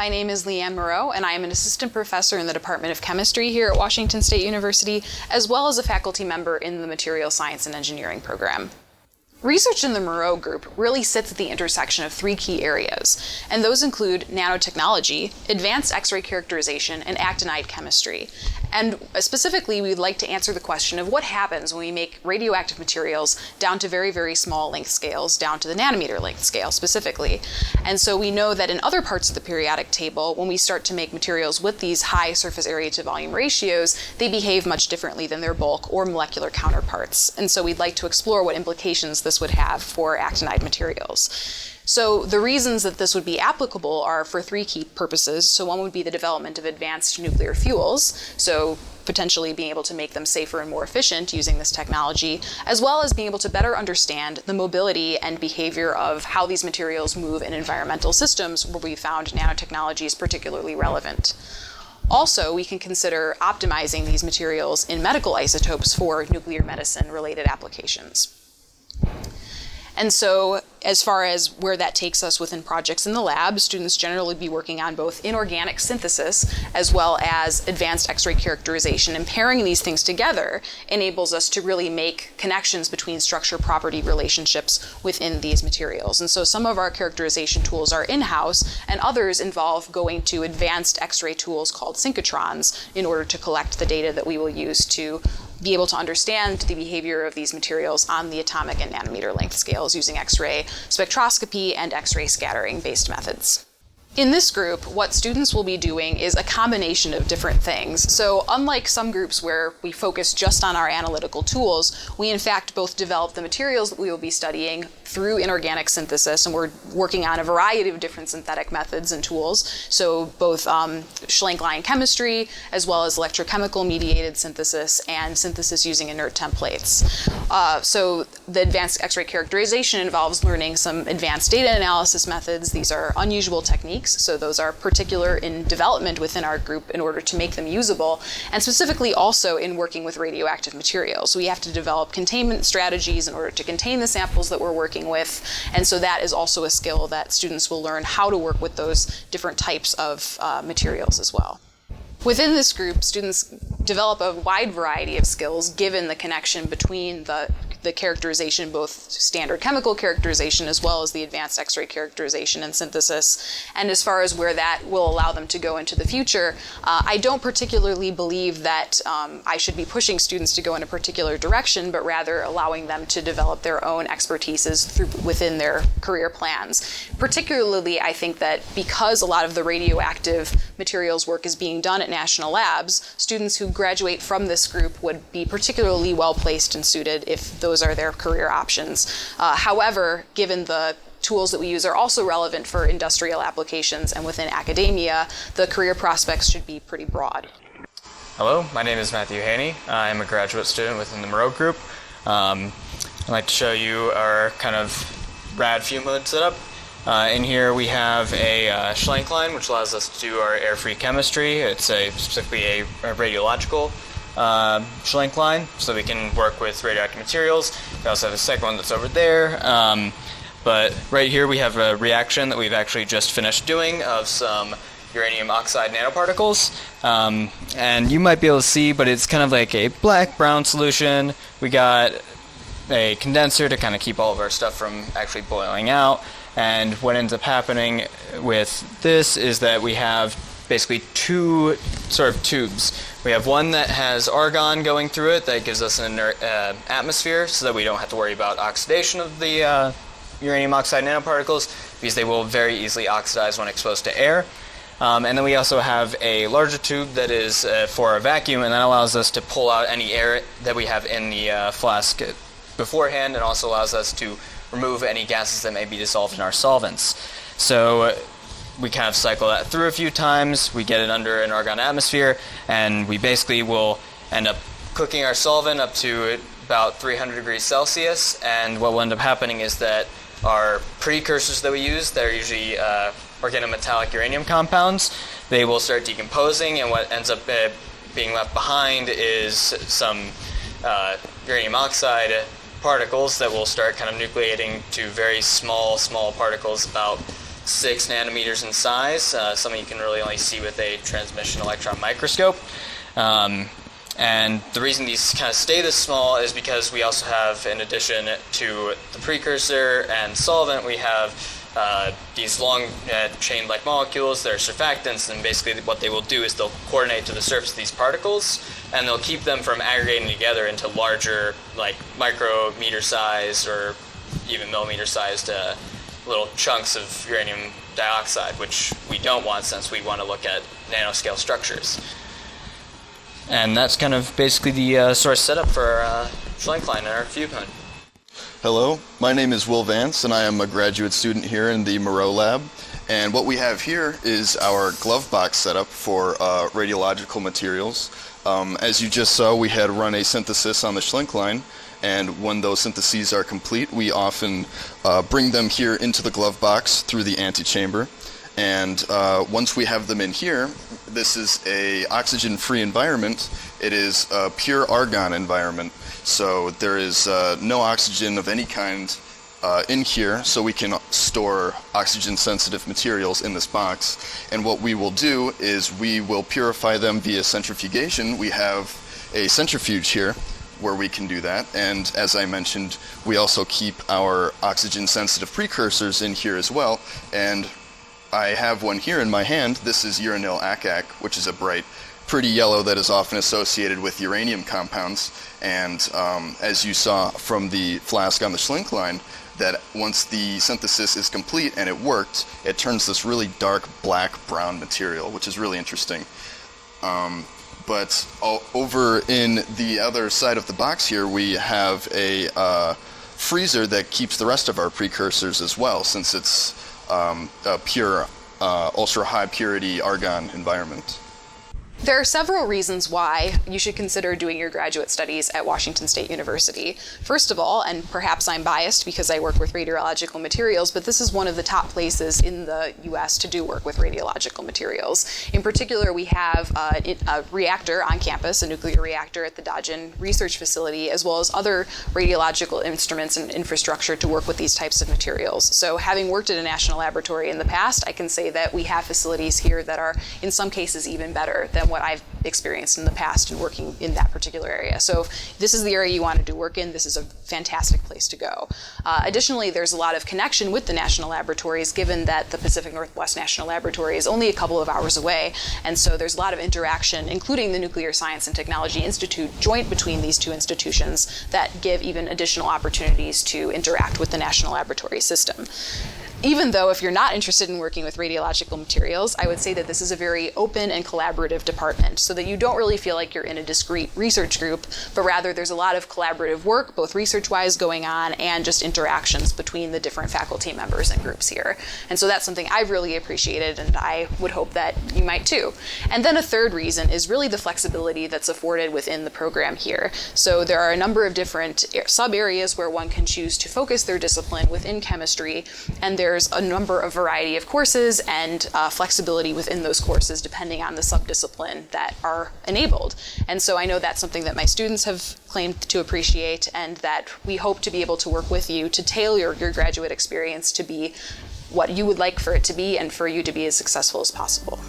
my name is Liane Moreau, and I am an assistant professor in the Department of Chemistry here at Washington State University, as well as a faculty member in the Material Science and Engineering program. Research in the Moreau group really sits at the intersection of three key areas, and those include nanotechnology, advanced X-ray characterization, and actinide chemistry. And specifically, we'd like to answer the question of what happens when we make radioactive materials down to very, very small length scales, down to the nanometer length scale specifically. And so we know that in other parts of the periodic table, when we start to make materials with these high surface area to volume ratios, they behave much differently than their bulk or molecular counterparts. And so we'd like to explore what implications this would have for actinide materials. So the reasons that this would be applicable are for three key purposes. So one would be the development of advanced nuclear fuels, so potentially being able to make them safer and more efficient using this technology, as well as being able to better understand the mobility and behavior of how these materials move in environmental systems where we found nanotechnology is particularly relevant. Also, we can consider optimizing these materials in medical isotopes for nuclear medicine-related applications. And so, as far as where that takes us within projects in the lab, students generally be working on both inorganic synthesis as well as advanced X-ray characterization. And pairing these things together enables us to really make connections between structure-property relationships within these materials. And so some of our characterization tools are in-house, and others involve going to advanced X-ray tools called synchrotrons in order to collect the data that we will use to be able to understand the behavior of these materials on the atomic and nanometer length scales using X-ray spectroscopy and X-ray scattering based methods. In this group, what students will be doing is a combination of different things. So unlike some groups where we focus just on our analytical tools, we in fact both develop the materials that we will be studying through inorganic synthesis, and we're working on a variety of different synthetic methods and tools. So both Schlenk-Liane chemistry, as well as electrochemical mediated synthesis and synthesis using inert templates. So the advanced X-ray characterization involves learning some advanced data analysis methods. These are unusual techniques, so those are particular in development within our group in order to make them usable, and specifically also in working with radioactive materials. So we have to develop containment strategies in order to contain the samples that we're working with, and so that is also a skill that students will learn how to work with those different types of materials as well. Within this group, students develop a wide variety of skills given the connection between the characterization, both standard chemical characterization as well as the advanced X-ray characterization and synthesis. And as far as where that will allow them to go into the future, I don't particularly believe that I should be pushing students to go in a particular direction, but rather allowing them to develop their own expertises within their career plans. Particularly, I think that because a lot of the radioactive materials work is being done at national labs, students who graduate from this group would be particularly well placed and suited if those are their career options. However, given the tools that we use are also relevant for industrial applications and within academia, the career prospects should be pretty broad. Hello, my name is Matthew Haney. I'm a graduate student within the Moreau group. I'd like to show you our kind of rad fume hood setup. In here we have a Schlenk-Liane, which allows us to do our air-free chemistry. It's specifically a radiological Schlenk-Liane, so we can work with radioactive materials. We also have a second one that's over there. But right here we have a reaction that we've actually just finished doing of some uranium oxide nanoparticles. And you might be able to see, but it's kind of like a black-brown solution. We got a condenser to kind of keep all of our stuff from actually boiling out. And what ends up happening with this is that we have basically two sort of tubes. We have one that has argon going through it that gives us an inert atmosphere so that we don't have to worry about oxidation of the uranium oxide nanoparticles because they will very easily oxidize when exposed to air. And then we also have a larger tube that is for a vacuum, and that allows us to pull out any air that we have in the flask beforehand, and also allows us to remove any gases that may be dissolved in our solvents. So we kind of cycle that through a few times, we get it under an argon atmosphere, and we basically will end up cooking our solvent up to about 300 degrees Celsius, and what will end up happening is that our precursors that we use, that are usually organometallic uranium compounds, they will start decomposing, and what ends up being left behind is some uranium oxide particles that will start kind of nucleating to very small particles, about 6 nanometers in size, something you can really only see with a transmission electron microscope. And the reason these kind of stay this small is because we also have, in addition to the precursor and solvent, we have these long chain-like molecules that are surfactants, and basically what they will do is they'll coordinate to the surface of these particles, and they'll keep them from aggregating together into larger, like micrometer size or even millimeter sized little chunks of uranium dioxide, which we don't want since we want to look at nanoscale structures. And that's kind of basically the sort of setup for our Schlenkline and our fume hood. Hello, my name is Will Vance, and I am a graduate student here in the Moreau lab. And what we have here is our glove box setup for radiological materials. As you just saw, we had run a synthesis on the Schlenkline, and when those syntheses are complete, we often bring them here into the glove box through the antechamber. And once we have them in here, this is a oxygen-free environment. It is a pure argon environment, so there is no oxygen of any kind in here, so we can store oxygen-sensitive materials in this box. And what we will do is we will purify them via centrifugation. We have a centrifuge here where we can do that, and as I mentioned, we also keep our oxygen-sensitive precursors in here as well. And I have one here in my hand. This is uranyl acac, which is a bright, pretty yellow that is often associated with uranium compounds. And as you saw from the flask on the Schlenkline, that once the synthesis is complete and it worked, it turns this really dark black-brown material, which is really interesting. But over in the other side of the box here, we have a freezer that keeps the rest of our precursors as well, since it's a pure, ultra-high purity argon environment. There are several reasons why you should consider doing your graduate studies at Washington State University. First of all, and perhaps I'm biased because I work with radiological materials, but this is one of the top places in the US to do work with radiological materials. In particular, we have a reactor on campus, a nuclear reactor at the Dodgen Research Facility, as well as other radiological instruments and infrastructure to work with these types of materials. So having worked at a national laboratory in the past, I can say that we have facilities here that are in some cases even better than what I've experienced in the past in working in that particular area. So if this is the area you wanted to work in, this is a fantastic place to go. Additionally, there's a lot of connection with the national laboratories, given that the Pacific Northwest National Laboratory is only a couple of hours away, and so there's a lot of interaction, including the Nuclear Science and Technology Institute, joint between these two institutions, that give even additional opportunities to interact with the national laboratory system. Even though if you're not interested in working with radiological materials, I would say that this is a very open and collaborative department, so that you don't really feel like you're in a discrete research group, but rather there's a lot of collaborative work, both research-wise going on, and just interactions between the different faculty members and groups here. And so that's something I've really appreciated, and I would hope that you might too. And then a third reason is really the flexibility that's afforded within the program here. So there are a number of different sub-areas where one can choose to focus their discipline within chemistry, and there's a number of variety of courses and flexibility within those courses depending on the subdiscipline that are enabled. And so I know that's something that my students have claimed to appreciate, and that we hope to be able to work with you to tailor your graduate experience to be what you would like for it to be and for you to be as successful as possible.